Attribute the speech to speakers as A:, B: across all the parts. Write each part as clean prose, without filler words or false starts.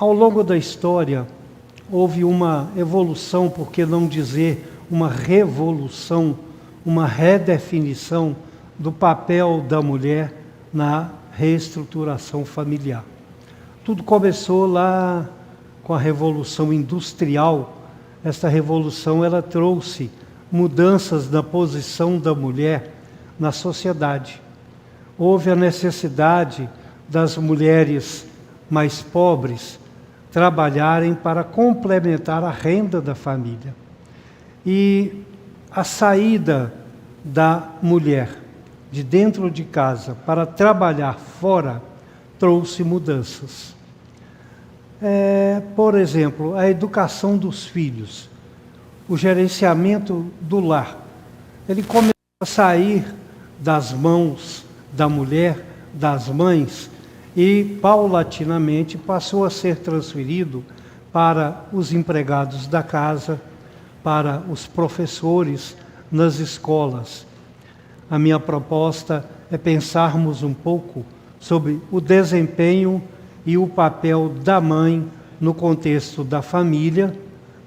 A: Ao longo da história, houve uma evolução, por que não dizer uma revolução, uma redefinição do papel da mulher na reestruturação familiar. Tudo começou lá com a Revolução Industrial. Esta revolução ela trouxe mudanças na posição da mulher na sociedade. Houve a necessidade das mulheres mais pobres trabalharem para complementar a renda da família. E a saída da mulher de dentro de casa para trabalhar fora trouxe mudanças. Por exemplo, a educação dos filhos, o gerenciamento do lar. Ele começou a sair das mãos da mulher, das mães, e paulatinamente passou a ser transferido para os empregados da casa, para os professores nas escolas. A minha proposta é pensarmos um pouco sobre o desempenho e o papel da mãe no contexto da família,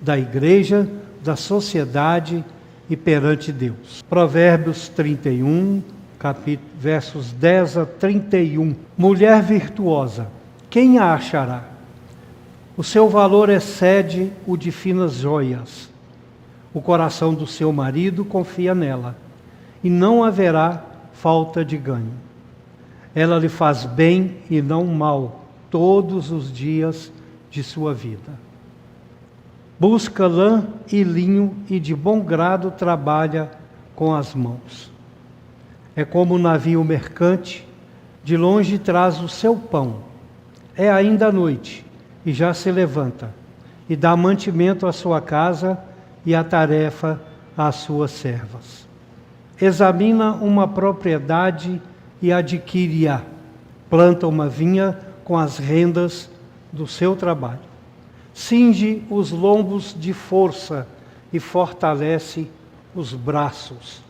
A: da igreja, da sociedade e perante Deus. Provérbios 31, versos 10 a 31. Mulher virtuosa, quem a achará? O seu valor excede o de finas joias. O coração do seu marido confia nela, e não haverá falta de ganho. Ela lhe faz bem e não mal, todos os dias de sua vida. Busca lã e linho e de bom grado trabalha com as mãos. É como um navio mercante, de longe traz o seu pão. É ainda noite, e já se levanta, e dá mantimento à sua casa e a tarefa às suas servas. Examina uma propriedade e adquire-a. Planta uma vinha com as rendas do seu trabalho. Cinge os lombos de força e fortalece os braços.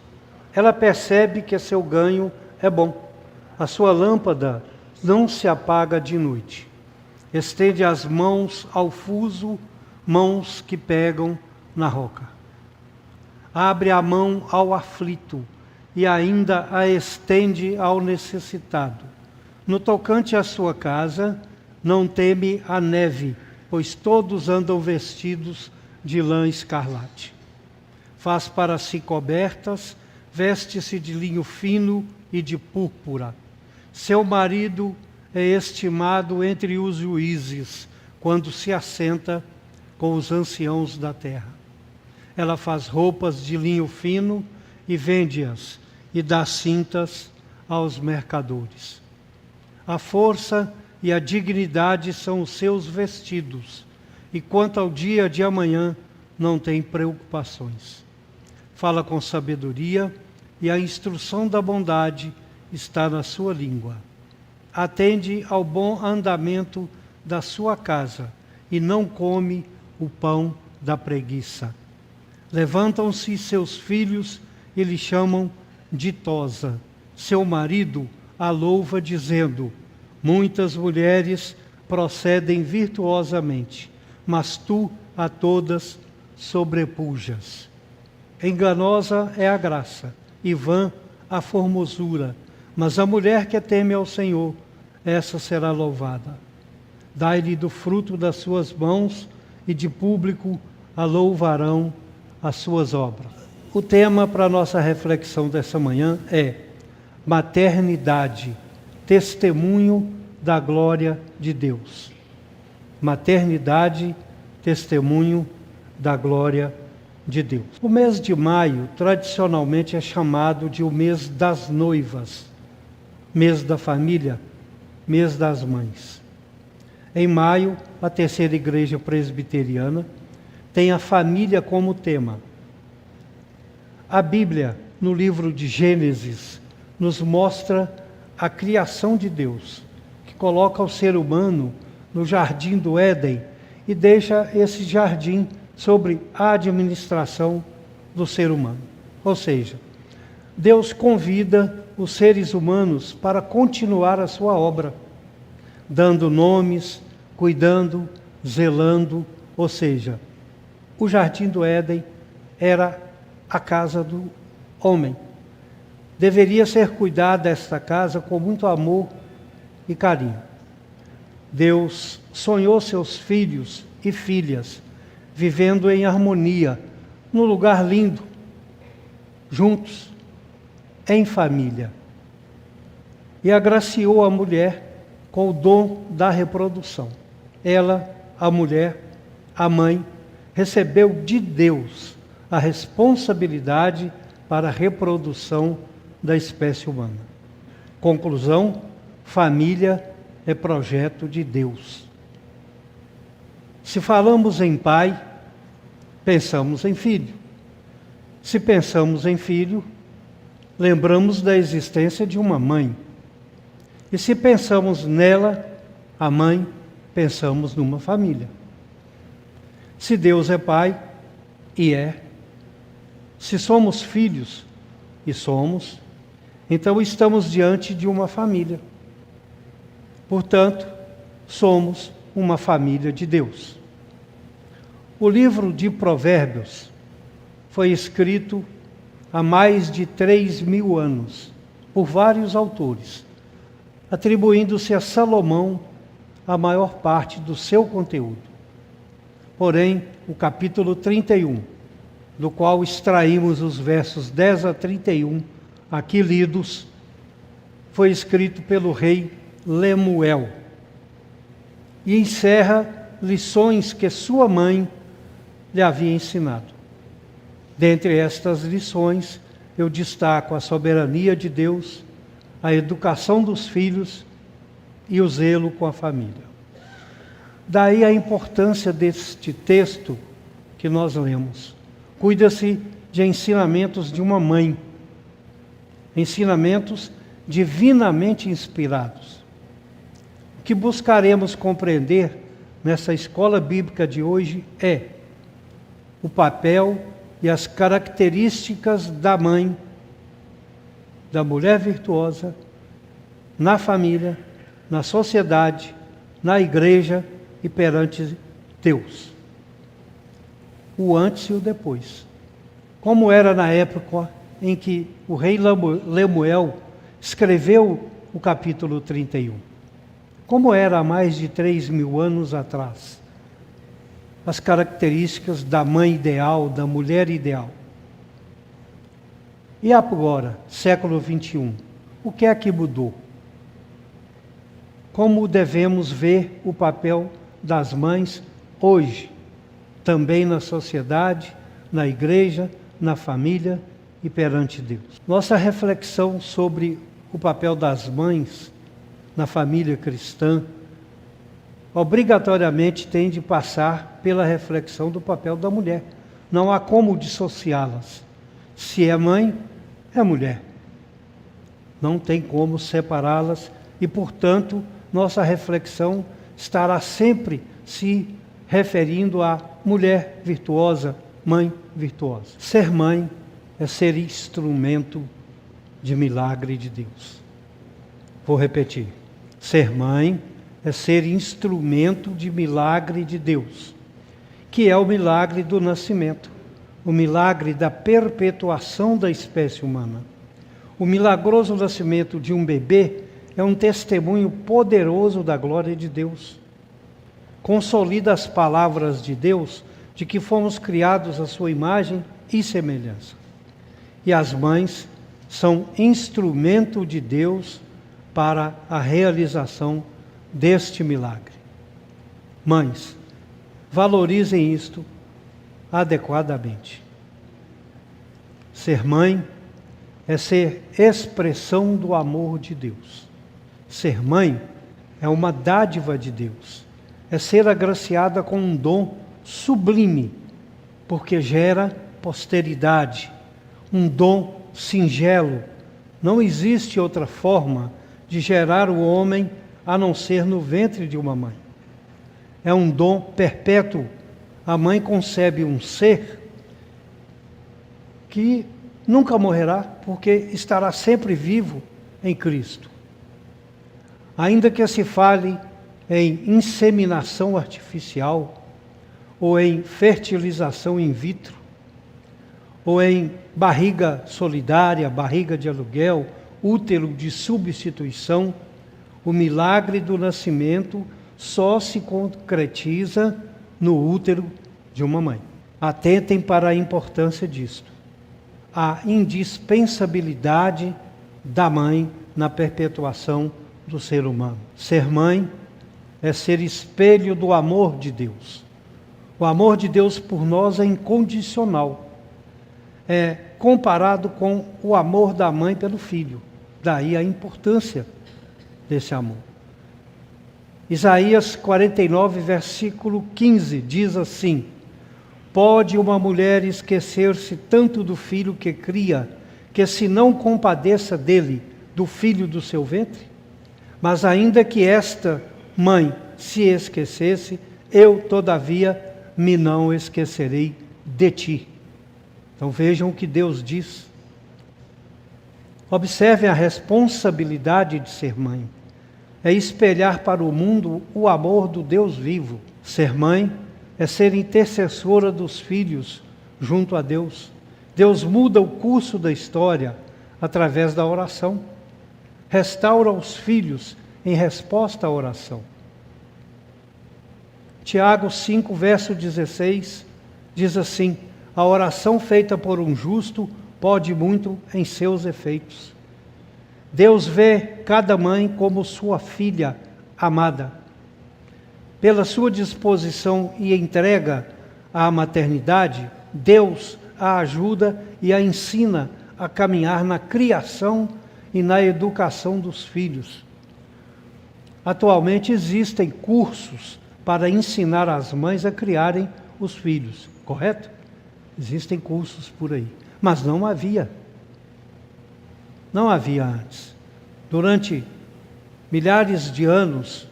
A: Ela percebe que seu ganho é bom. A sua lâmpada não se apaga de noite. Estende as mãos ao fuso, mãos que pegam na roca. Abre a mão ao aflito e ainda a estende ao necessitado. No tocante à sua casa, não teme a neve, pois todos andam vestidos de lã escarlate. Faz para si cobertas, veste-se de linho fino e de púrpura. Seu marido é estimado entre os juízes, quando se assenta com os anciãos da terra. Ela faz roupas de linho fino e vende-as, e dá cintas aos mercadores. A força e a dignidade são os seus vestidos, e quanto ao dia de amanhã, não tem preocupações. Fala com sabedoria, e a instrução da bondade está na sua língua. Atende ao bom andamento da sua casa, e não come o pão da preguiça. Levantam-se seus filhos e lhe chamam ditosa. Seu marido a louva dizendo: muitas mulheres procedem virtuosamente, mas tu a todas sobrepujas. Enganosa é a graça, e vã a formosura, mas a mulher que teme ao Senhor, essa será louvada. Dai-lhe do fruto das suas mãos, e de público a louvarão as suas obras. O tema para a nossa reflexão dessa manhã é maternidade, testemunho da glória de Deus. Maternidade, testemunho da glória de Deus. O mês de maio, tradicionalmente, é chamado de o mês das noivas, mês da família, mês das mães. Em maio, a Terceira Igreja Presbiteriana tem a família como tema. A Bíblia, no livro de Gênesis, nos mostra a criação de Deus, que coloca o ser humano no jardim do Éden e deixa esse jardim sobre a administração do ser humano. Ou seja, Deus convida os seres humanos para continuar a sua obra, dando nomes, cuidando, zelando, ou seja, o jardim do Éden era a casa do homem. Deveria ser cuidada esta casa com muito amor e carinho. Deus sonhou seus filhos e filhas vivendo em harmonia, num lugar lindo, juntos, em família. E agraciou a mulher com o dom da reprodução. Ela, a mulher, a mãe, recebeu de Deus a responsabilidade para a reprodução da espécie humana. Conclusão: família é projeto de Deus. Se falamos em pai, pensamos em filho. Se pensamos em filho, lembramos da existência de uma mãe. E se pensamos nela, a mãe, pensamos numa família. Se Deus é pai, e é, se somos filhos, e somos, então estamos diante de uma família. Portanto, somos uma família de Deus. O livro de Provérbios foi escrito há mais de 3.000 anos, por vários autores, atribuindo-se a Salomão a maior parte do seu conteúdo. Porém, o capítulo 31, do qual extraímos os versos 10 a 31, aqui lidos, foi escrito pelo rei Lemuel e encerra lições que sua mãe lhe havia ensinado. Dentre estas lições, eu destaco a soberania de Deus, a educação dos filhos e o zelo com a família. Daí a importância deste texto que nós lemos. Cuida-se de ensinamentos de uma mãe, ensinamentos divinamente inspirados. O que buscaremos compreender nessa escola bíblica de hoje é o papel e as características da mãe, da mulher virtuosa, na família, na sociedade, na igreja e perante Deus. O antes e o depois. Como era na época em que o rei Lemuel escreveu o capítulo 31. Como era há mais de 3.000 anos atrás. As características da mãe ideal, da mulher ideal. E agora, século 21, o que é que mudou? Como devemos ver o papel das mães hoje, também na sociedade, na igreja, na família e perante Deus? Nossa reflexão sobre o papel das mães na família cristã obrigatoriamente tem de passar pela reflexão do papel da mulher. Não há como dissociá-las. Se é mãe, é mulher. Não tem como separá-las e, portanto, nossa reflexão estará sempre se referindo à mulher virtuosa, mãe virtuosa. Ser mãe é ser instrumento de milagre de Deus. Vou repetir. Ser mãe é ser instrumento de milagre de Deus, que é o milagre do nascimento, o milagre da perpetuação da espécie humana. O milagroso nascimento de um bebê é um testemunho poderoso da glória de Deus. Consolida as palavras de Deus de que fomos criados à sua imagem e semelhança. E as mães são instrumento de Deus para a realização deste milagre. Mães, valorizem isto adequadamente. Ser mãe é ser expressão do amor de Deus. Ser mãe é uma dádiva de Deus. É ser agraciada com um dom sublime, porque gera posteridade. Um dom singelo. Não existe outra forma de gerar o homem a não ser no ventre de uma mãe. É um dom perpétuo. A mãe concebe um ser que nunca morrerá, porque estará sempre vivo em Cristo. Ainda que se fale em inseminação artificial, ou em fertilização in vitro, ou em barriga solidária, barriga de aluguel, útero de substituição, o milagre do nascimento só se concretiza no útero de uma mãe. Atentem para a importância disto. A indispensabilidade da mãe na perpetuação do ser humano. Ser mãe é ser espelho do amor de Deus. O amor de Deus por nós é incondicional. É comparado com o amor da mãe pelo filho. Daí a importância desse amor. Isaías 49, versículo 15, diz assim: pode uma mulher esquecer-se tanto do filho que cria, que se não compadeça dele, do filho do seu ventre? Mas ainda que esta mãe se esquecesse, eu, todavia, me não esquecerei de ti. Então vejam o que Deus diz. Observem a responsabilidade de ser mãe. É espelhar para o mundo o amor do Deus vivo. Ser mãe é ser intercessora dos filhos junto a Deus. Deus muda o curso da história através da oração. Restaura os filhos em resposta à oração. Tiago 5, verso 16, diz assim: a oração feita por um justo pode muito em seus efeitos. Deus vê cada mãe como sua filha amada. Pela sua disposição e entrega à maternidade, Deus a ajuda e a ensina a caminhar na criação e na educação dos filhos. Atualmente existem cursos para ensinar as mães a criarem os filhos, correto? Existem cursos por aí, mas não havia. Não havia antes. Durante milhares de anos,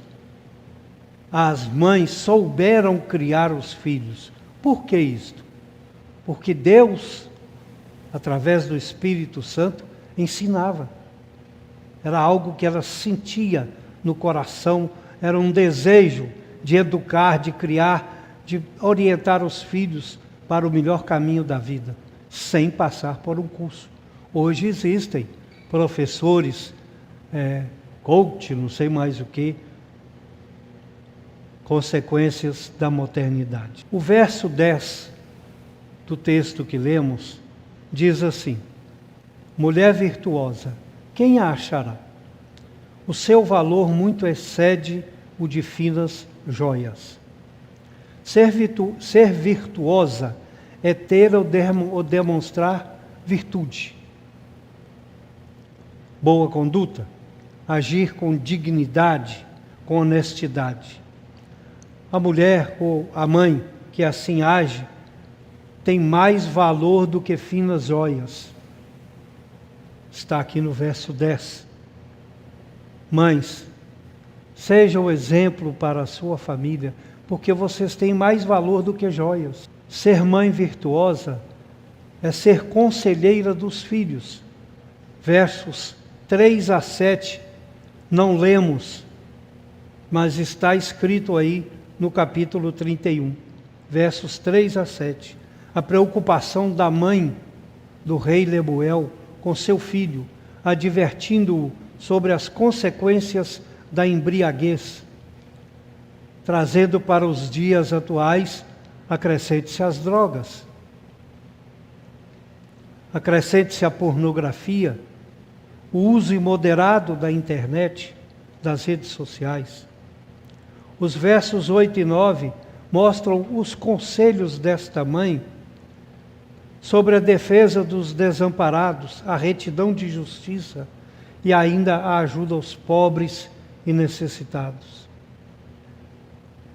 A: as mães souberam criar os filhos. Por que isto? Porque Deus, através do Espírito Santo, ensinava. Era algo que ela sentia no coração, era um desejo de educar, de criar, de orientar os filhos para o melhor caminho da vida, sem passar por um curso. Hoje existem professores, coach, não sei mais o que, consequências da maternidade. O verso 10 do texto que lemos diz assim: mulher virtuosa, quem a achará? O seu valor muito excede o de finas joias. Ser virtuosa é ter ou demonstrar virtude, boa conduta, agir com dignidade, com honestidade. A mulher ou a mãe que assim age tem mais valor do que finas joias. Está aqui no verso 10. Mães, sejam exemplo para a sua família, porque vocês têm mais valor do que joias. Ser mãe virtuosa é ser conselheira dos filhos. Versos 3 a 7, não lemos, mas está escrito aí no capítulo 31, versos 3 a 7. A preocupação da mãe do rei Lemuel com seu filho, advertindo-o sobre as consequências da embriaguez, trazendo para os dias atuais, acrescente-se as drogas, acrescente-se a pornografia, o uso imoderado da internet, das redes sociais. Os versos 8 e 9 mostram os conselhos desta mãe sobre a defesa dos desamparados, a retidão de justiça e ainda a ajuda aos pobres e necessitados.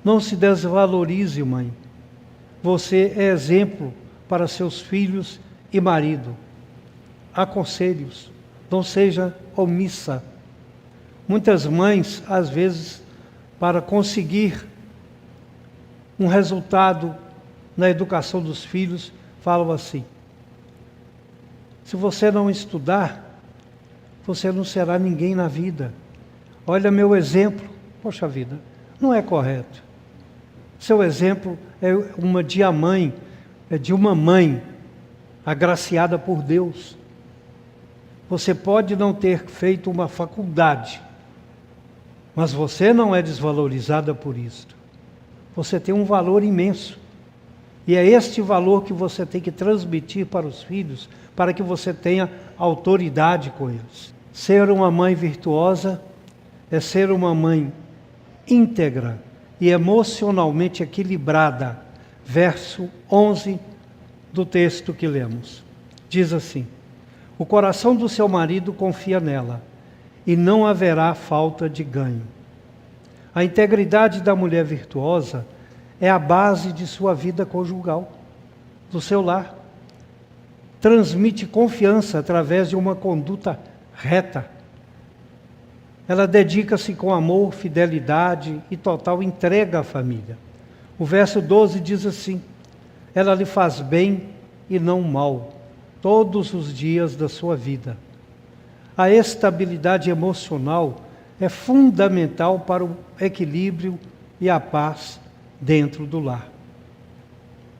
A: Não se desvalorize, mãe. Você é exemplo para seus filhos e marido. Aconselhe-os, não seja omissa. Muitas mães, às vezes, para conseguir um resultado na educação dos filhos, falam assim: se você não estudar, você não será ninguém na vida. Olha meu exemplo. Poxa vida, Não é correto. Seu exemplo é de uma mãe agraciada por Deus. Você pode não ter feito uma faculdade, mas você não é desvalorizada por isso. Você tem um valor imenso. E é este valor que você tem que transmitir para os filhos, para que você tenha autoridade com eles. Ser uma mãe virtuosa é ser uma mãe íntegra e emocionalmente equilibrada. Verso 11 do texto que lemos. Diz assim: o coração do seu marido confia nela, e não haverá falta de ganho. A integridade da mulher virtuosa é a base de sua vida conjugal, do seu lar. Transmite confiança através de uma conduta reta. Ela dedica-se com amor, fidelidade e total entrega à família. O verso 12 diz assim: ela lhe faz bem e não mal, todos os dias da sua vida. A estabilidade emocional é fundamental para o equilíbrio e a paz dentro do lar.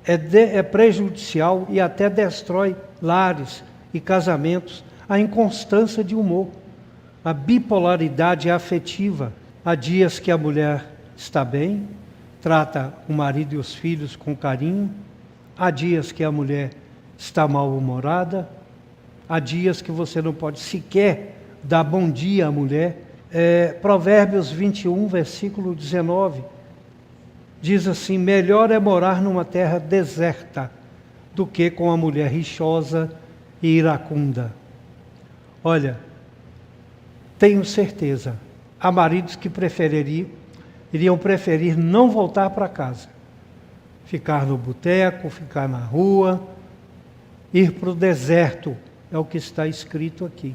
A: É prejudicial e até destrói lares e casamentos a inconstância de humor, a bipolaridade afetiva. Há dias que a mulher está bem, trata o marido e os filhos com carinho. Há dias que a mulher está mal-humorada. Há dias que você não pode sequer dar bom dia à mulher. Provérbios 21, versículo 19, diz assim: melhor é morar numa terra deserta do que com a mulher rixosa e iracunda. Olha, tenho certeza, há maridos que iriam preferir não voltar para casa, ficar no boteco, ficar na rua, ir para o deserto, é o que está escrito aqui,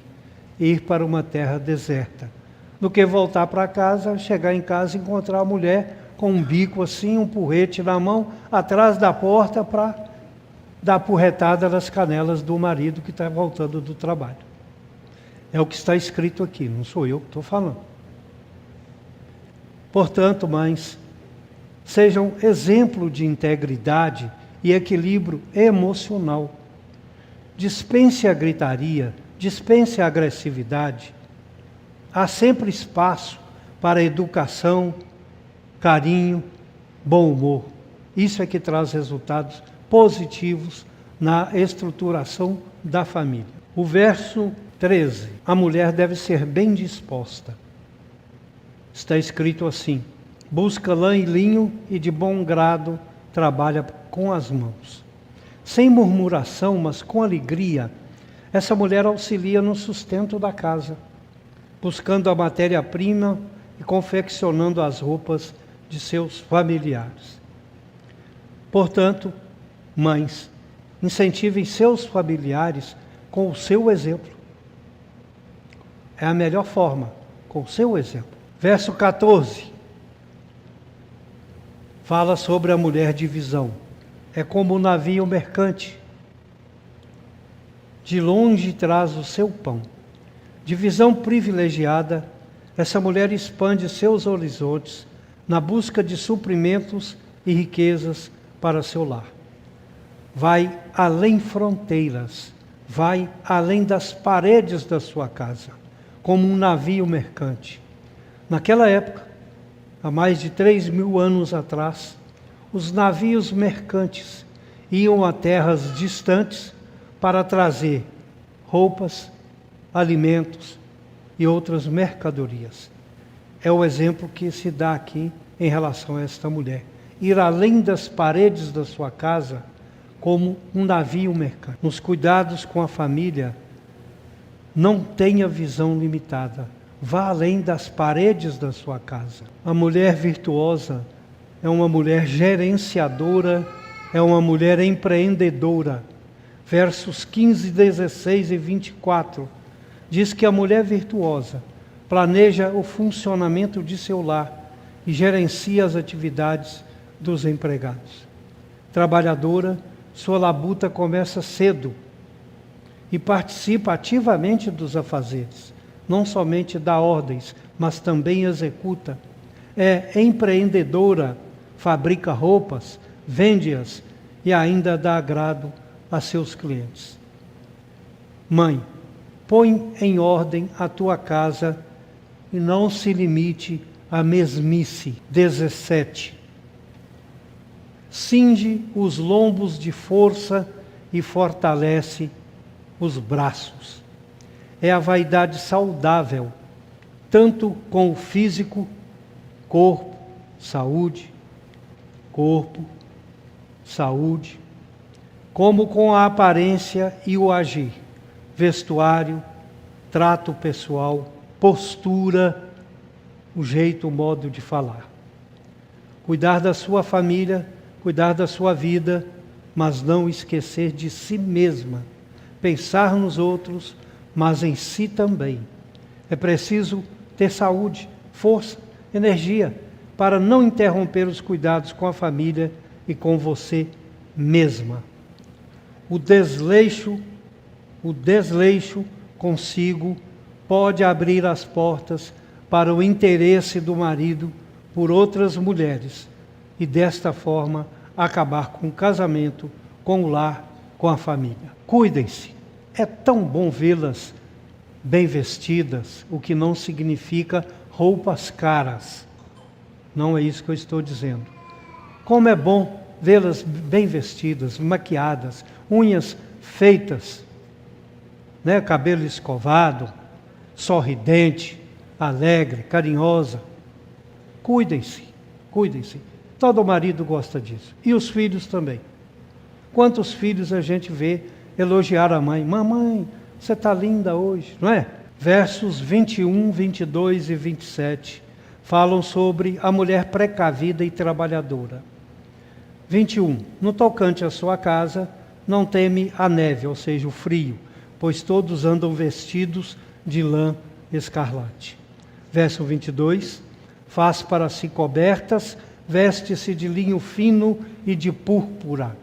A: ir para uma terra deserta, do que voltar para casa, chegar em casa e encontrar a mulher com um bico assim, um porrete na mão, atrás da porta para dar porretada nas canelas do marido que está voltando do trabalho. É o que está escrito aqui, não sou eu que estou falando. Portanto, mães, sejam exemplo de integridade e equilíbrio emocional. Dispense a gritaria, dispense a agressividade. Há sempre espaço para educação, carinho, bom humor. Isso é que traz resultados positivos na estruturação da família. O verso 13. A mulher deve ser bem disposta. Está escrito assim: busca lã e linho e de bom grado trabalha com as mãos. Sem murmuração, mas com alegria, essa mulher auxilia no sustento da casa, buscando a matéria-prima e confeccionando as roupas de seus familiares. Portanto, mães, incentivem seus familiares com o seu exemplo. É a melhor forma, com o seu exemplo. Verso 14. Fala sobre a mulher de visão. É como um navio mercante. De longe traz o seu pão. De visão privilegiada, essa mulher expande seus horizontes na busca de suprimentos e riquezas para seu lar. Vai além fronteiras, vai além das paredes da sua casa, como um navio mercante. Naquela época, há mais de 3.000 anos atrás, os navios mercantes iam a terras distantes para trazer roupas, alimentos e outras mercadorias. É o exemplo que se dá aqui em relação a esta mulher. Ir além das paredes da sua casa como um navio mercante. Nos cuidados com a família, não tenha visão limitada. Vá além das paredes da sua casa. A mulher virtuosa é uma mulher gerenciadora, é uma mulher empreendedora. Versos 15, 16 e 24. Diz que a mulher virtuosa planeja o funcionamento de seu lar e gerencia as atividades dos empregados. Trabalhadora, sua labuta começa cedo e participa ativamente dos afazeres. Não somente dá ordens, mas também executa. é empreendedora, fabrica roupas, vende-as e ainda dá agrado a seus clientes. Mãe, põe em ordem a tua casa e não se limite à mesmice. 17. Cinge os lombos de força e fortalece os braços. É a vaidade saudável, tanto com o físico, corpo, saúde, como com a aparência e o agir, vestuário, trato pessoal, postura, o jeito, o modo de falar. Cuidar da sua família, cuidar da sua vida, mas não esquecer de si mesma. Pensar nos outros, mas em si também. É preciso ter saúde, força, energia, para não interromper os cuidados com a família e com você mesma. O desleixo consigo pode abrir as portas para o interesse do marido por outras mulheres e desta forma acabar com o casamento, com o lar, com a família. Cuidem-se. É tão bom vê-las bem vestidas, o que não significa roupas caras. Não é isso que eu estou dizendo. Como é bom vê-las bem vestidas, maquiadas, unhas feitas, cabelo escovado, sorridente, alegre, carinhosa. Cuidem-se, cuidem-se. Todo marido gosta disso. E os filhos também. Quantos filhos a gente vê elogiar a mãe? Mamãe, você está linda hoje, não é? Versos 21, 22 e 27 falam sobre a mulher precavida e trabalhadora. 21. No tocante à sua casa, não teme a neve, ou seja, o frio, pois todos andam vestidos de lã escarlate. Verso 22. Faz para si cobertas, veste-se de linho fino e de púrpura.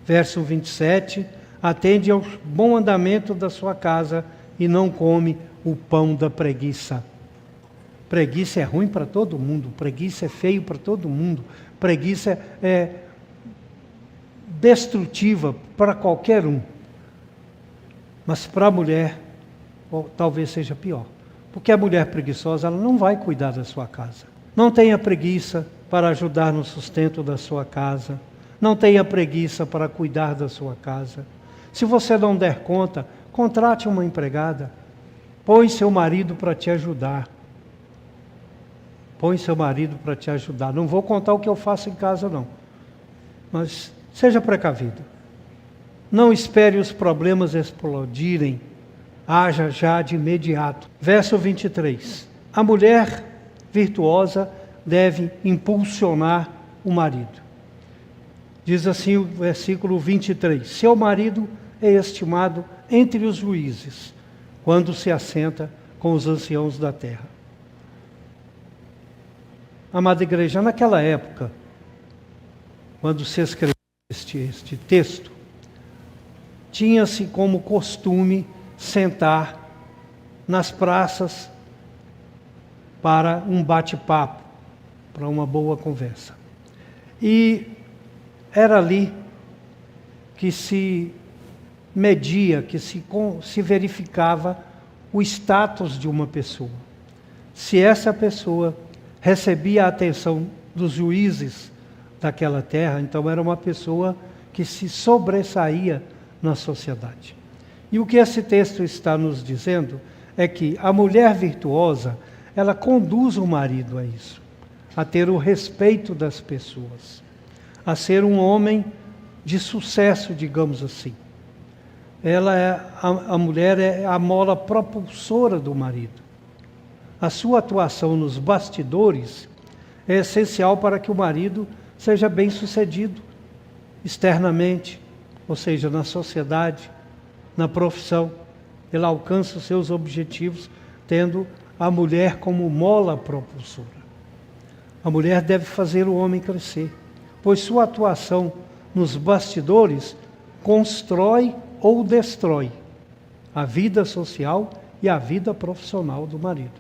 A: Verso 27. Atende ao bom andamento da sua casa e não come o pão da preguiça. Preguiça é ruim para todo mundo, preguiça é feio para todo mundo, preguiça é destrutiva para qualquer um. Mas para a mulher, talvez seja pior. Porque a mulher preguiçosa, ela não vai cuidar da sua casa. Não tenha preguiça para ajudar no sustento da sua casa. Não tenha preguiça para cuidar da sua casa. Se você não der conta, contrate uma empregada. Põe seu marido para te ajudar. Põe seu marido para te ajudar. Não vou contar o que eu faço em casa, não. Mas seja precavido. Não espere os problemas explodirem. Haja já de imediato. Verso 23. A mulher virtuosa deve impulsionar o marido. Diz assim o versículo 23. Seu marido é estimado entre os juízes, quando se assenta com os anciãos da terra. Amada igreja, naquela época, quando se escreveu este texto, tinha-se como costume sentar nas praças para um bate-papo, para uma boa conversa. E era ali que se media, que se verificava o status de uma pessoa. Se essa pessoa recebia a atenção dos juízes daquela terra, então era uma pessoa que se sobressaía na sociedade. E o que esse texto está nos dizendo é que a mulher virtuosa, ela conduz o marido a isso, a ter o respeito das pessoas, a ser um homem de sucesso, digamos assim. A mulher é a mola propulsora do marido. A sua atuação nos bastidores é essencial para que o marido seja bem-sucedido externamente, ou seja, na sociedade, na profissão. Ele alcança os seus objetivos tendo a mulher como mola propulsora. A mulher deve fazer o homem crescer, pois sua atuação nos bastidores constrói ou destrói a vida social e a vida profissional do marido.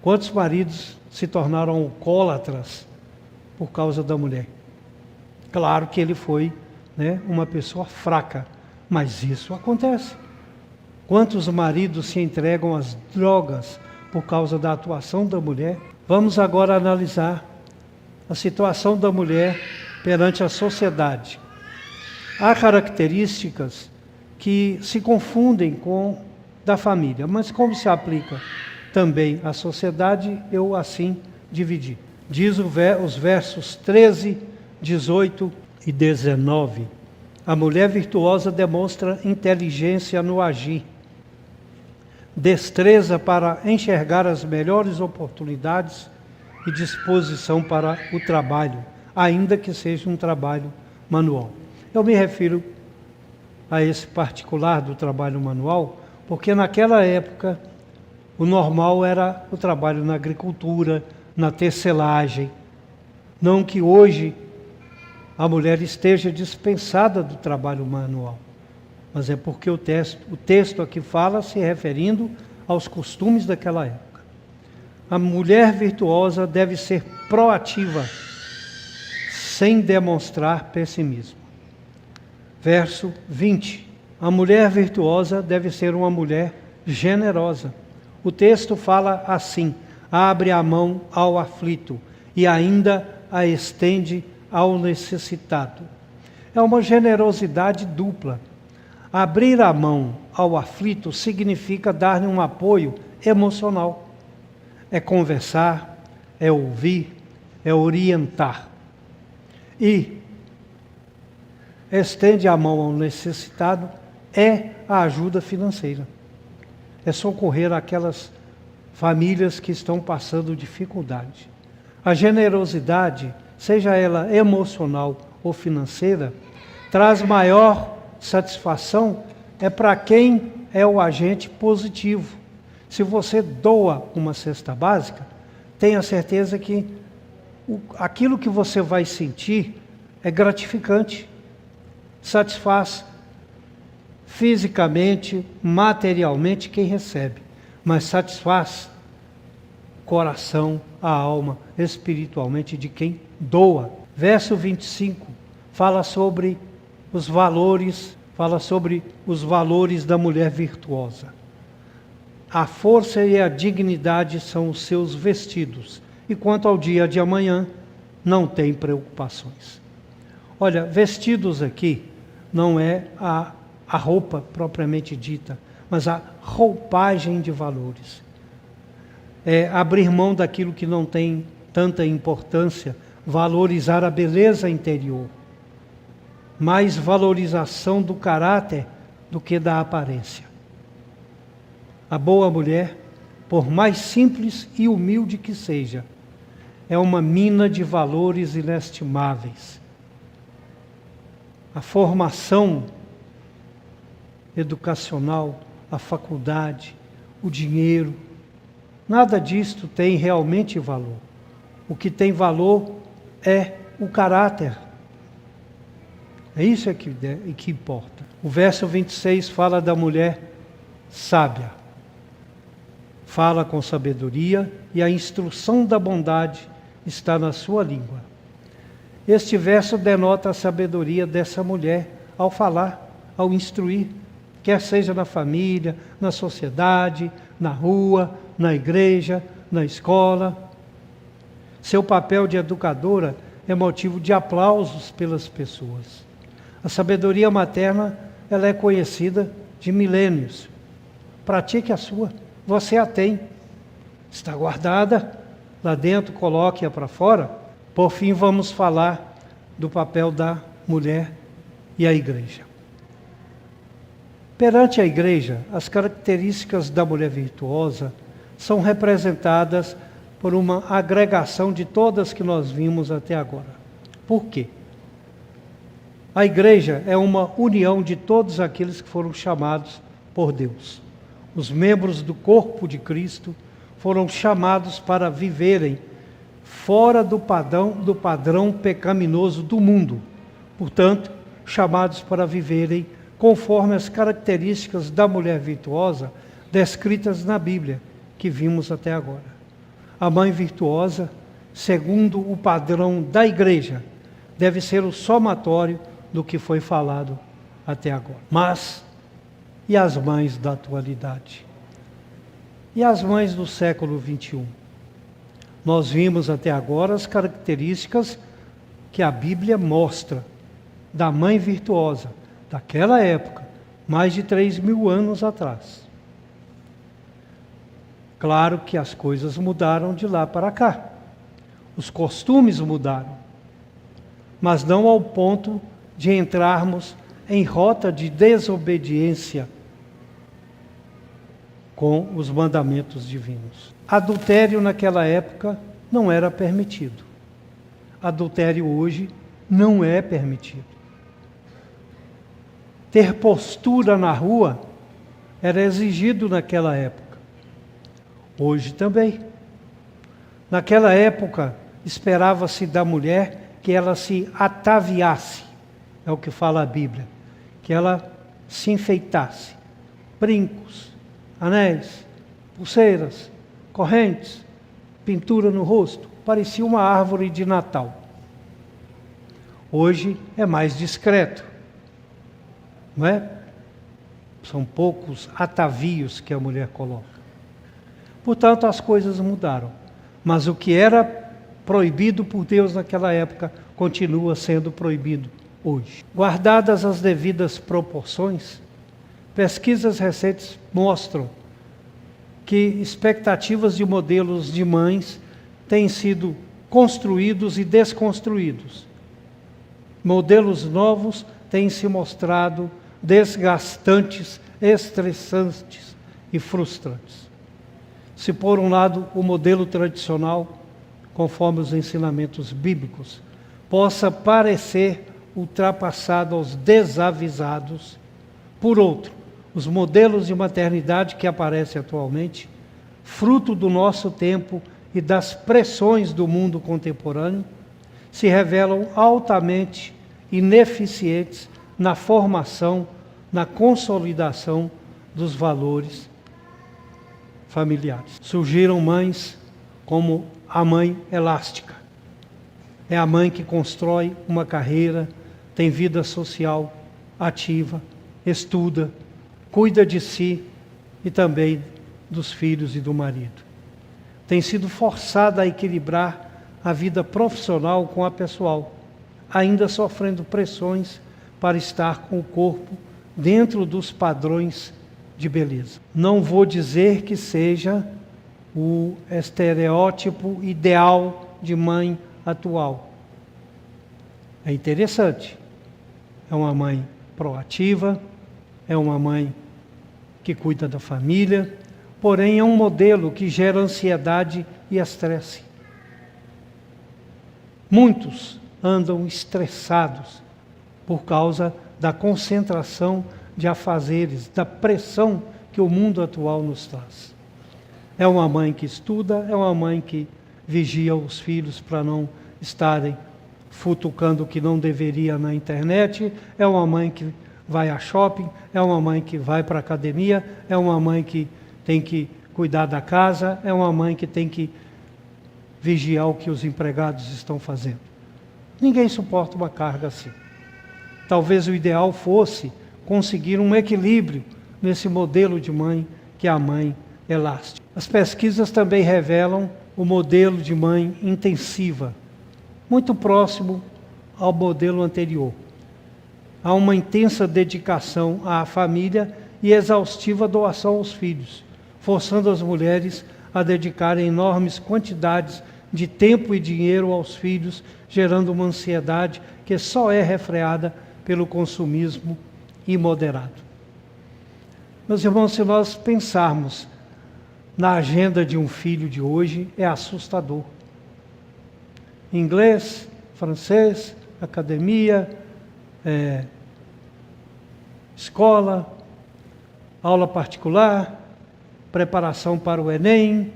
A: Quantos maridos se tornaram alcoólatras por causa da mulher? Claro que ele foi, uma pessoa fraca, mas isso acontece. Quantos maridos se entregam às drogas por causa da atuação da mulher? Vamos agora analisar a situação da mulher perante a sociedade. Há características que se confundem com da família, mas como se aplica também à sociedade, eu assim dividi. Diz os versos 13, 18 e 19. A mulher virtuosa demonstra inteligência no agir, destreza para enxergar as melhores oportunidades e disposição para o trabalho, ainda que seja um trabalho manual. Eu me refiro a esse particular do trabalho manual, porque naquela época o normal era o trabalho na agricultura, na tecelagem. Não que hoje a mulher esteja dispensada do trabalho manual, mas é porque o texto aqui fala se referindo aos costumes daquela época. A mulher virtuosa deve ser proativa, sem demonstrar pessimismo. Verso 20. A mulher virtuosa deve ser uma mulher generosa. O texto fala assim: abre a mão ao aflito e ainda a estende ao necessitado. É uma generosidade dupla. Abrir a mão ao aflito significa dar-lhe um apoio emocional. É conversar, é ouvir, é orientar. E estende a mão ao necessitado é a ajuda financeira. É socorrer aquelas famílias que estão passando dificuldade. A generosidade, seja ela emocional ou financeira, traz maior satisfação para quem é o agente positivo. Se você doa uma cesta básica, tenha certeza que aquilo que você vai sentir é gratificante, satisfaz fisicamente, materialmente quem recebe, mas satisfaz o coração, a alma, espiritualmente de quem doa. Verso 25 fala sobre os valores da mulher virtuosa. A força e a dignidade são os seus vestidos, e quanto ao dia de amanhã, não tem preocupações. Olha, vestidos aqui não é a roupa propriamente dita, mas a roupagem de valores. É abrir mão daquilo que não tem tanta importância, valorizar a beleza interior, mais valorização do caráter do que da aparência. A boa mulher, por mais simples e humilde que seja, é uma mina de valores inestimáveis. A formação educacional, a faculdade, o dinheiro, nada disto tem realmente valor. O que tem valor é o caráter. É isso que importa. O verso 26 fala da mulher sábia. Fala com sabedoria e a instrução da bondade está na sua língua. Este verso denota a sabedoria dessa mulher ao falar, ao instruir, quer seja na família, na sociedade, na rua, na igreja, na escola. Seu papel de educadora é motivo de aplausos pelas pessoas. A sabedoria materna, ela é conhecida de milênios. Pratique a sua. Você a tem. Está guardada lá dentro, coloque-a para fora. Por fim, vamos falar do papel da mulher e a igreja. Perante a igreja, as características da mulher virtuosa são representadas por uma agregação de todas que nós vimos até agora. Por quê? A igreja é uma união de todos aqueles que foram chamados por Deus. Os membros do corpo de Cristo foram chamados para viverem fora do padrão pecaminoso do mundo. Portanto, chamados para viverem conforme as características da mulher virtuosa descritas na Bíblia, que vimos até agora. A mãe virtuosa, segundo o padrão da igreja, deve ser o somatório do que foi falado até agora. Mas, e as mães da atualidade? E as mães do século XXI? Nós vimos até agora as características que a Bíblia mostra da mãe virtuosa, daquela época, mais de 3.000 anos atrás. Claro que as coisas mudaram de lá para cá. Os costumes mudaram. Mas não ao ponto de entrarmos em rota de desobediência com os mandamentos divinos. Adultério naquela época não era permitido. Adultério hoje não é permitido. Ter postura na rua era exigido naquela época. Hoje também. Naquela época, esperava-se da mulher que ela se ataviasse, é o que fala a Bíblia, que ela se enfeitasse, brincos, anéis, pulseiras, correntes, pintura no rosto, parecia uma árvore de Natal. Hoje é mais discreto, não é? São poucos atavios que a mulher coloca. Portanto, as coisas mudaram. Mas o que era proibido por Deus naquela época, continua sendo proibido hoje. Guardadas as devidas proporções, pesquisas recentes mostram que expectativas de modelos de mães têm sido construídos e desconstruídos. Modelos novos têm se mostrado desgastantes, estressantes e frustrantes. Se por um lado o modelo tradicional, conforme os ensinamentos bíblicos, possa parecer ultrapassado aos desavisados, por outro, os modelos de maternidade que aparecem atualmente, fruto do nosso tempo e das pressões do mundo contemporâneo, se revelam altamente ineficientes na formação, na consolidação dos valores familiares. Surgiram mães como a mãe elástica. É a mãe que constrói uma carreira, tem vida social ativa, estuda, cuida de si e também dos filhos e do marido. Tem sido forçada a equilibrar a vida profissional com a pessoal, ainda sofrendo pressões para estar com o corpo dentro dos padrões de beleza. Não vou dizer que seja o estereótipo ideal de mãe atual. É interessante. É uma mãe proativa, é uma mãe que cuida da família, porém é um modelo que gera ansiedade e estresse. Muitos andam estressados por causa da concentração de afazeres, da pressão que o mundo atual nos traz. É uma mãe que estuda, é uma mãe que vigia os filhos para não estarem futucando o que não deveria na internet, é uma mãe que vai a shopping, é uma mãe que vai para a academia, é uma mãe que tem que cuidar da casa, é uma mãe que tem que vigiar o que os empregados estão fazendo. Ninguém suporta uma carga assim. Talvez o ideal fosse conseguir um equilíbrio nesse modelo de mãe, que é a mãe elástica. As pesquisas também revelam o modelo de mãe intensiva, muito próximo ao modelo anterior. Há uma intensa dedicação à família e exaustiva doação aos filhos, forçando as mulheres a dedicarem enormes quantidades de tempo e dinheiro aos filhos, gerando uma ansiedade que só é refreada pelo consumismo imoderado. Meus irmãos, se nós pensarmos na agenda de um filho de hoje, é assustador. Inglês, francês, academia, escola, aula particular, preparação para o Enem,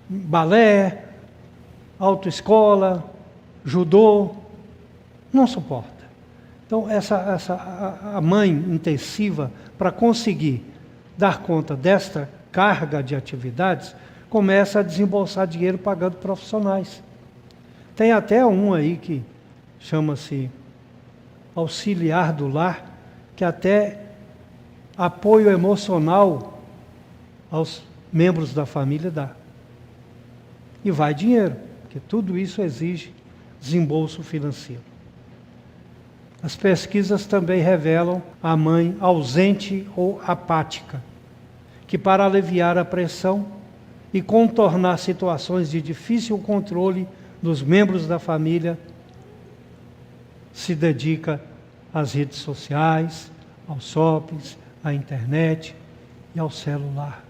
A: balé, autoescola, judô, não suporta. Então, a mãe intensiva, para conseguir dar conta desta carga de atividades, começa a desembolsar dinheiro pagando profissionais. Tem até um aí que chama-se auxiliar do lar, que até apoio emocional aos membros da família dá. E vai dinheiro, porque tudo isso exige desembolso financeiro. As pesquisas também revelam a mãe ausente ou apática, que para aliviar a pressão e contornar situações de difícil controle dos membros da família, se dedica às redes sociais, aos shoppings, à internet e ao celular.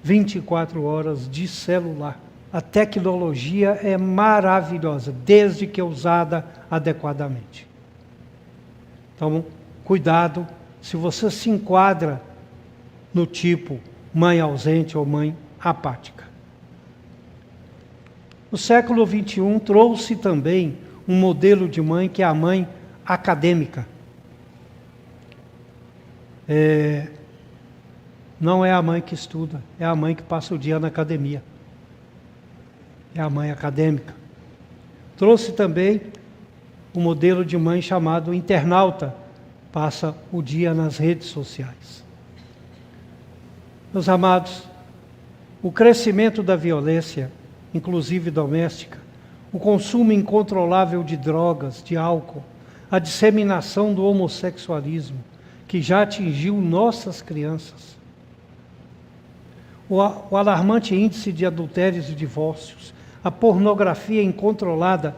A: 24 horas de celular. A tecnologia é maravilhosa, desde que usada adequadamente. Então, cuidado, se você se enquadra no tipo mãe ausente ou mãe apática. O século XXI trouxe também um modelo de mãe que é a mãe acadêmica. Não é a mãe que estuda, é a mãe que passa o dia na academia. É a mãe acadêmica. Trouxe também um modelo de mãe chamado internauta, passa o dia nas redes sociais. Meus amados, o crescimento da violência, inclusive doméstica, o consumo incontrolável de drogas, de álcool, a disseminação do homossexualismo, que já atingiu nossas crianças, o alarmante índice de adultérios e divórcios, a pornografia incontrolada,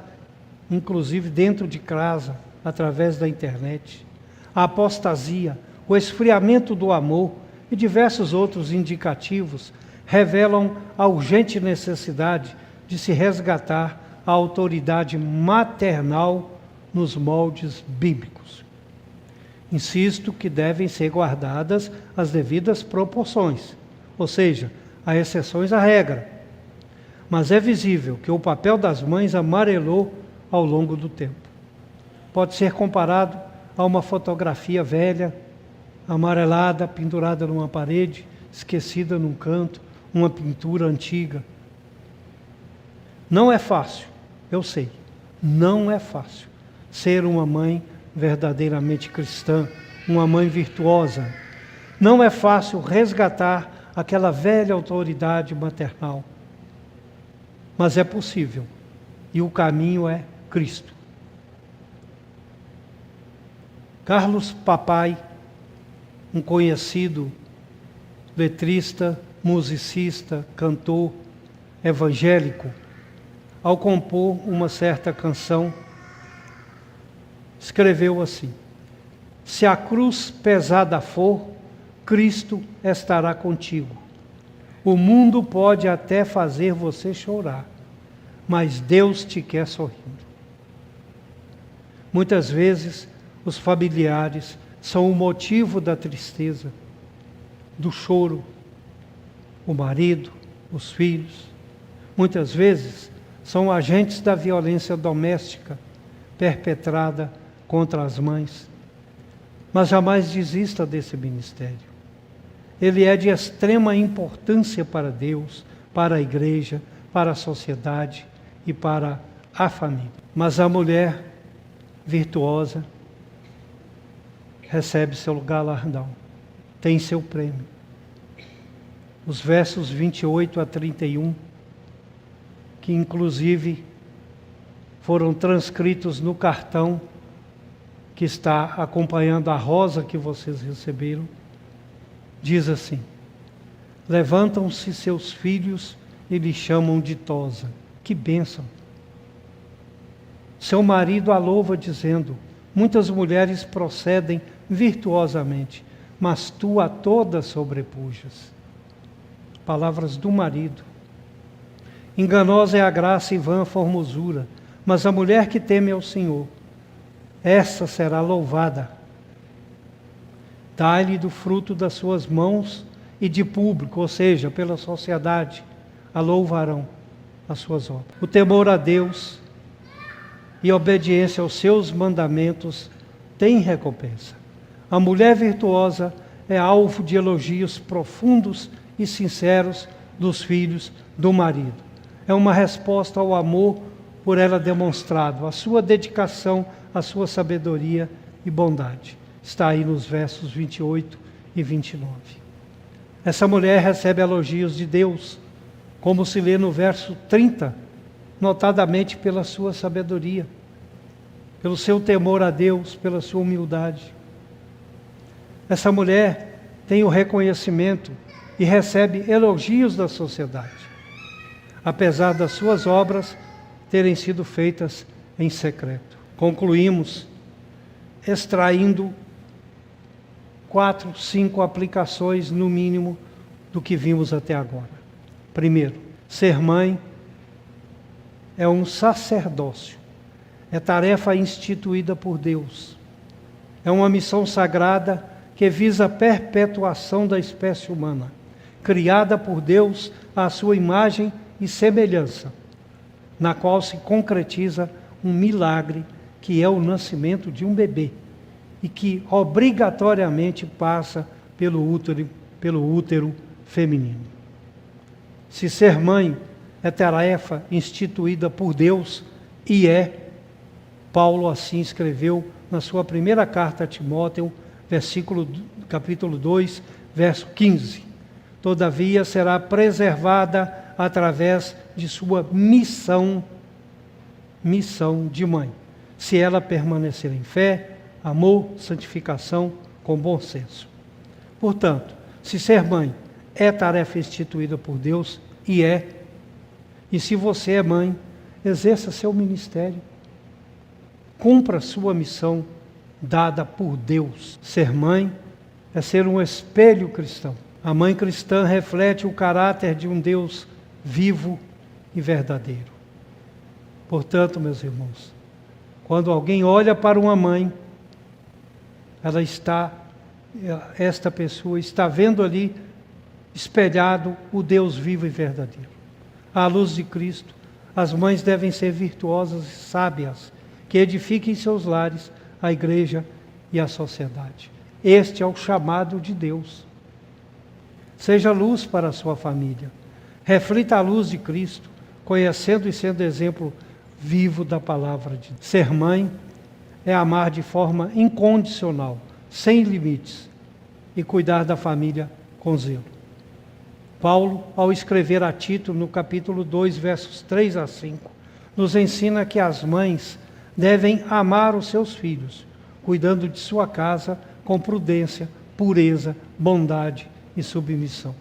A: inclusive dentro de casa, através da internet, a apostasia, o esfriamento do amor e diversos outros indicativos revelam a urgente necessidade de se resgatar a autoridade maternal nos moldes bíblicos. Insisto que devem ser guardadas as devidas proporções, ou seja, há exceções à regra. Mas é visível que o papel das mães amarelou ao longo do tempo. Pode ser comparado a uma fotografia velha, amarelada, pendurada numa parede, esquecida num canto, uma pintura antiga. Não é fácil, eu sei, não é fácil ser uma mãe verdadeiramente cristã, uma mãe virtuosa. Não é fácil resgatar aquela velha autoridade maternal. Mas é possível, e o caminho é Cristo. Carlos Papai, um conhecido letrista, musicista, cantor, evangélico, ao compor uma certa canção, escreveu assim: se a cruz pesada for, Cristo estará contigo. O mundo pode até fazer você chorar, mas Deus te quer sorrindo. Muitas vezes, os familiares são o motivo da tristeza, do choro, o marido, os filhos. Muitas vezes, são agentes da violência doméstica perpetrada contra as mães. Mas jamais desista desse ministério. Ele é de extrema importância para Deus, para a igreja, para a sociedade e para a família. Mas a mulher virtuosa recebe seu galardão, tem seu prêmio. Os versos 28 a 31, que inclusive foram transcritos no cartão que está acompanhando a rosa que vocês receberam, diz assim: levantam-se seus filhos e lhe chamam ditosa. Que bênção! Seu marido a louva dizendo: muitas mulheres procedem virtuosamente, mas tu a todas sobrepujas. Palavras do marido. Enganosa é a graça e vã a formosura, mas a mulher que teme ao Senhor, essa será louvada. Dá-lhe do fruto das suas mãos e de público, ou seja, pela sociedade, a louvarão as suas obras. O temor a Deus e a obediência aos seus mandamentos tem recompensa. A mulher virtuosa é alvo de elogios profundos e sinceros dos filhos, do marido. É uma resposta ao amor por ela demonstrado, a sua dedicação, a sua sabedoria e bondade. Está aí nos versos 28 e 29. Essa mulher recebe elogios de Deus, como se lê no verso 30, notadamente pela sua sabedoria, pelo seu temor a Deus, pela sua humildade. Essa mulher tem o reconhecimento e recebe elogios da sociedade, apesar das suas obras terem sido feitas em secreto. Concluímos extraindo 4, 5 aplicações, no mínimo, do que vimos até agora. Primeiro, ser mãe é um sacerdócio, é tarefa instituída por Deus. É uma missão sagrada que visa a perpetuação da espécie humana, criada por Deus à sua imagem e semelhança, na qual se concretiza um milagre que é o nascimento de um bebê e que obrigatoriamente passa pelo útero feminino. Se ser mãe é tarefa instituída por Deus, Paulo assim escreveu na sua primeira carta a Timóteo, capítulo 2, verso 15. Todavia será preservada através de sua missão de mãe, se ela permanecer em fé, amor, santificação, com bom senso. Portanto, se ser mãe é tarefa instituída por Deus, e se você é mãe, exerça seu ministério, cumpra sua missão dada por Deus. Ser mãe é ser um espelho cristão. A mãe cristã reflete o caráter de um Deus vivo e verdadeiro. Portanto, meus irmãos, quando alguém olha para uma mãe, esta pessoa está vendo ali espelhado o Deus vivo e verdadeiro. À luz de Cristo, as mães devem ser virtuosas e sábias, que edifiquem seus lares, a igreja e a sociedade. Este é o chamado de Deus. Seja luz para a sua família. Reflita a luz de Cristo, conhecendo e sendo exemplo vivo da palavra de Deus. Ser mãe é amar de forma incondicional, sem limites, e cuidar da família com zelo. Paulo, ao escrever a Tito, no capítulo 2, versos 3 a 5, nos ensina que as mães devem amar os seus filhos, cuidando de sua casa com prudência, pureza, bondade e submissão.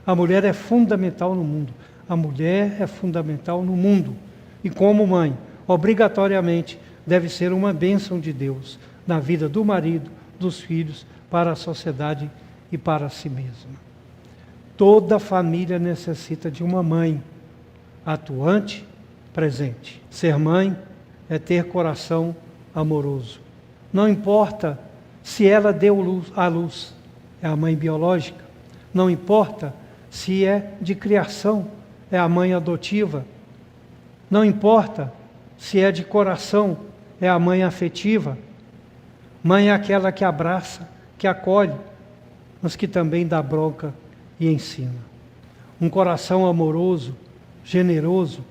A: A mulher é fundamental no mundo. A mulher é fundamental no mundo. E como mãe, obrigatoriamente, deve ser uma bênção de Deus na vida do marido, dos filhos, para a sociedade e para si mesma. Toda família necessita de uma mãe atuante, presente. Ser mãe é ter coração amoroso. Não importa se ela deu à luz, é a mãe biológica. Não importa se é de criação, é a mãe adotiva. Não importa se é de coração, é a mãe afetiva. Mãe é aquela que abraça, que acolhe, mas que também dá bronca e ensina. Um coração amoroso, generoso,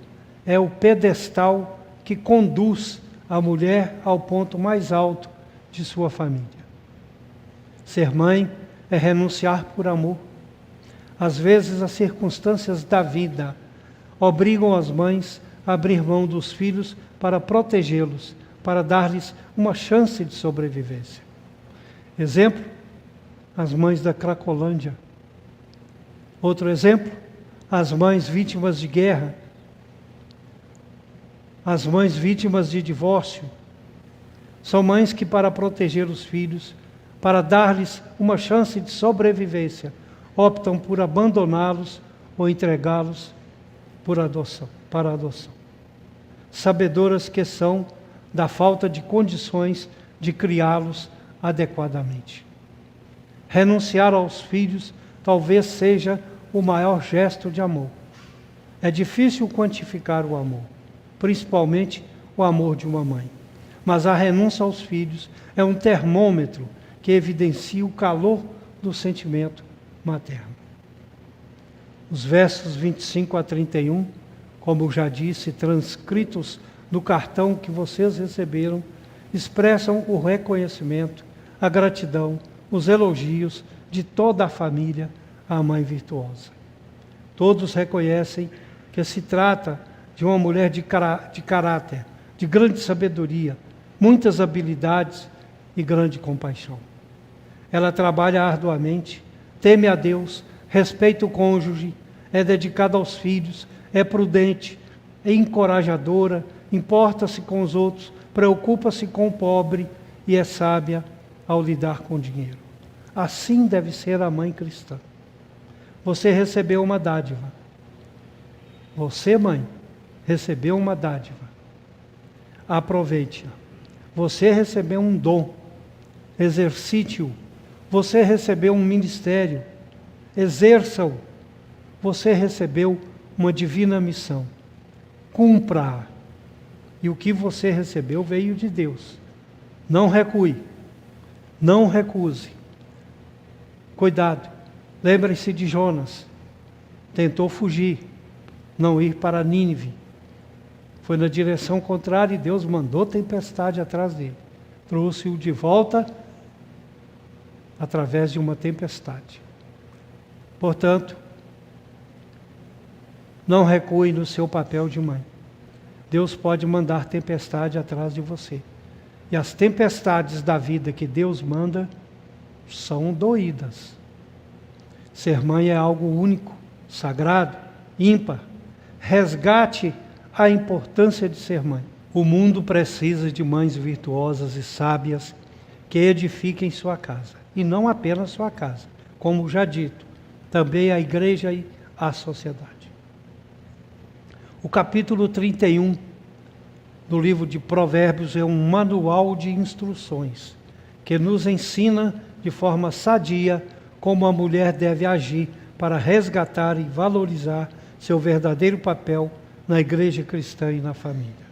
A: é o pedestal que conduz a mulher ao ponto mais alto de sua família. Ser mãe é renunciar por amor. Às vezes as circunstâncias da vida obrigam as mães a abrir mão dos filhos para protegê-los, para dar-lhes uma chance de sobrevivência. Exemplo, as mães da Cracolândia. Outro exemplo, as mães vítimas de guerra, as mães vítimas de divórcio. São mães que, para proteger os filhos, para dar-lhes uma chance de sobrevivência, optam por abandoná-los ou entregá-los para adoção. Sabedoras que são da falta de condições de criá-los adequadamente. Renunciar aos filhos talvez seja o maior gesto de amor. É difícil quantificar o amor, principalmente o amor de uma mãe. Mas a renúncia aos filhos é um termômetro que evidencia o calor do sentimento materno. Os versos 25 a 31, como já disse, transcritos no cartão que vocês receberam, expressam o reconhecimento, a gratidão, os elogios de toda a família à Mãe Virtuosa. Todos reconhecem que se trata de uma mulher de caráter, de grande sabedoria, muitas habilidades e grande compaixão. Ela trabalha arduamente, teme a Deus, respeita o cônjuge, é dedicada aos filhos, é prudente, é encorajadora, importa-se com os outros, preocupa-se com o pobre e é sábia ao lidar com o dinheiro. Assim deve ser a mãe cristã. Você recebeu uma dádiva. Você, mãe, recebeu uma dádiva. Aproveite-a. Você recebeu um dom. Exercite-o. Você recebeu um ministério. Exerça-o. Você recebeu uma divina missão. Cumpra-a. E o que você recebeu veio de Deus. Não recue. Não recuse. Cuidado. Lembrem-se de Jonas. Tentou fugir, não ir para Nínive. Foi na direção contrária e Deus mandou tempestade atrás dele. Trouxe-o de volta através de uma tempestade. Portanto, não recue no seu papel de mãe. Deus pode mandar tempestade atrás de você. E as tempestades da vida que Deus manda são doídas. Ser mãe é algo único, sagrado, ímpar. Resgate a importância de ser mãe. O mundo precisa de mães virtuosas e sábias que edifiquem sua casa. E não apenas sua casa, como já dito, também a igreja e a sociedade. O capítulo 31 do livro de Provérbios é um manual de instruções que nos ensina de forma sadia como a mulher deve agir para resgatar e valorizar seu verdadeiro papel na igreja cristã e na família.